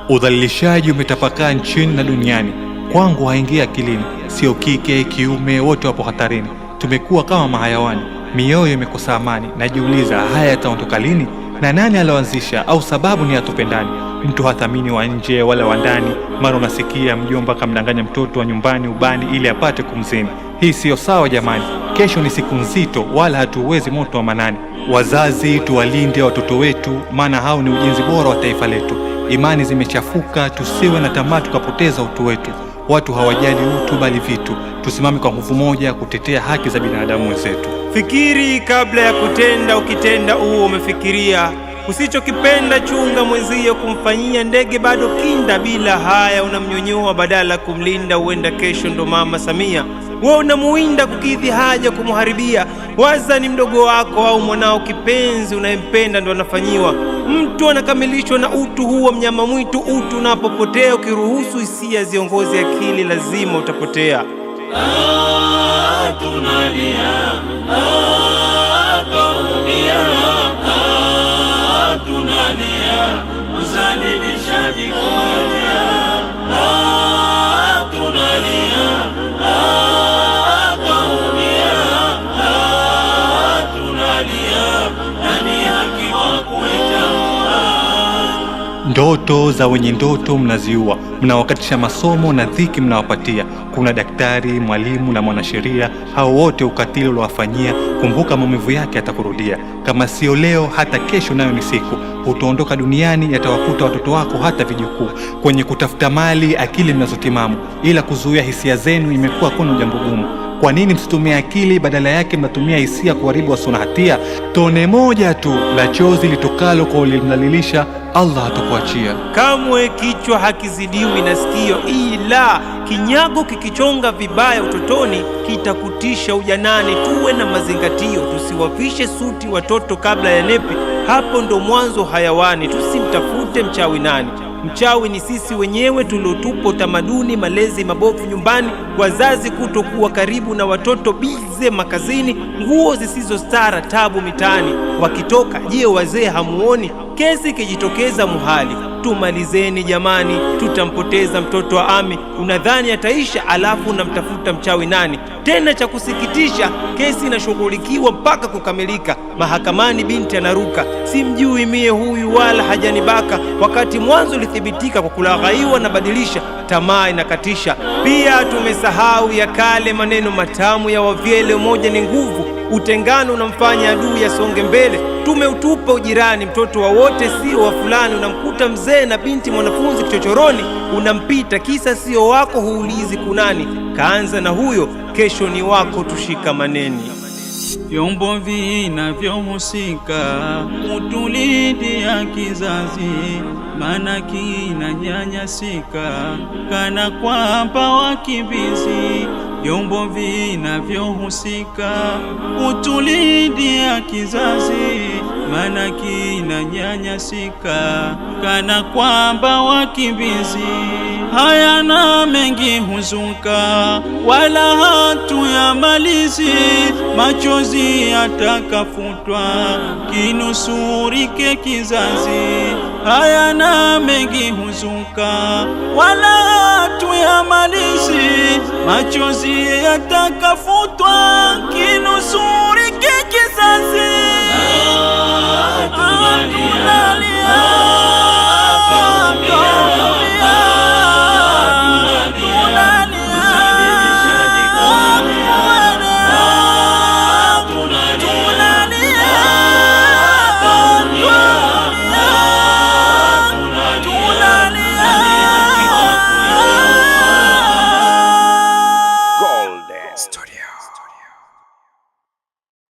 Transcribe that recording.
Udhalilishaji umetapakaa nchini na duniani. Kwangu haingia akilini, sio kike kiume, wote wapo hatarini. Tumekuwa kama mahayawani, mioyo imekosa amani. Najiuliza, haya yataondoka lini? Na nani aloanzisha? Au sababu ni hatupendani? Mtu hathamini wa nje wala wa ndani. Mara unasikia mjomba kamdanganya mtoto wa nyumbani ubani ili apate kumzini. Hii siyo sawa jamani. Kesho ni siku nzito, wala hatuwezi moto wa manani. Wazazi tuwalinde watoto wetu, maana hao ni ujenzi bora wa taifa letu. Imani zimechafuka, tusiwe na tamaa tukapoteza utu wetu. Watu hawajali utu bali vitu. Tusimame kwa nguvu moja kutetea haki za binadamu wenzetu. Fikiri kabla ya kutenda, ukitenda uwe umefikiria. Usichokipenda chunga mwenzio kumfanyia. Ndege bado kinda, bila haya unamnyonyoa badala kumlinda. Huenda kesho ndo Mama Samia, wewe unamuinda kukidhi haja kumuharibia. Waza ni mdogo wako au mwanao kipenzi unayempenda ndo anafanyiwa. Mtu anakamilishwa na utu, huwa mnyama mwitu. Utu unapopotea, ukiruhusu hisia ziongoze akili, lazima utapotea. Tunalia, tunalia, tunalia, uzalilishaji kulia. Tunalia, tunalia, tunalia, nani haki wa kuita. Ndoto za wenye ndoto mnaziua, mnawakatisha masomo na dhiki mnawapatia. Kuna daktari, mwalimu na mwanasheria, hao wote ukatili uliowafanyia. Kumbuka maumivu yake atakurudia. Kama sio leo, hata kesho nayo ni siku. Utaondoka duniani, yatawakuta watoto wako hata vijukuu. Kwenye kutafuta mali akili mnazotimamu, ila kuzuia hisia zenu imekuwa kwenu jambo gumu. Kwa nini msitumie akili, badala yake mnatumia hisia kuharibu wasio na hatia? Tone moja tu la chozi litokalo kwa ulimdhalilisha, Allah hatakuachia. Kamwe kichwa hakizidiwi na sikio, ila kinyago kikichonga vibaya utotoni kitakutisha ujanani. Tuwe na mazingatio, tusiwafishe suti watoto kabla ya nepi. Hapo ndo mwanzo hayawani. Tusimtafute mchawi nani. Mchawi ni sisi wenyewe tuliotupa utamaduni, malezi mabovu nyumbani, wazazi kutokuwa karibu na watoto, bize makazini, nguo zisizo stara, tabu mitaani. Wakitoka, je, wazee hamuoni? Kesi ikijitokeza muhali. Tumalizeni jamani, tutampoteza mtoto wa ami. Unadhani ataisha, alafu unamtafuta mchawi nani? Tena cha kusikitisha, kesi inashughulikiwa mpaka kukamilika. Mahakamani binti anaruka, simjui mie huyu wala hajanibaka, wakati mwanzo ilithibitika kwa kulaghaiwa na badilisha. Tamaa inakatisha. Pia tumesahau ya kale maneno matamu ya wavyele, umoja ni nguvu, utengano unamfanya adui asonge mbele. Tumeutupa ujirani, mtoto wa wote sio wa fulani. Unamkuta mzee na binti mwanafunzi kichochoroni, unampita kisa sio wako, huulizi kunani. Kaanza na huyo, kesho ni wako, tushikamaneni. Vyombo vinavyohusika kutulindia kizazi, maana kinanyanyasika kana kwamba wakimbizi. Vyombo vinavyohusika kutulindia kizazi, maana kinanyanyasika kana kwamba wakimbizi. Hayana mengi huzuka, wala hatuyamalizi. Machozi yatakafutwa, kinusurike kizazi. Hayana mengi huzuka, wala hatuyamalizi. Machozi yatakafutwa, kinusurike kizazi.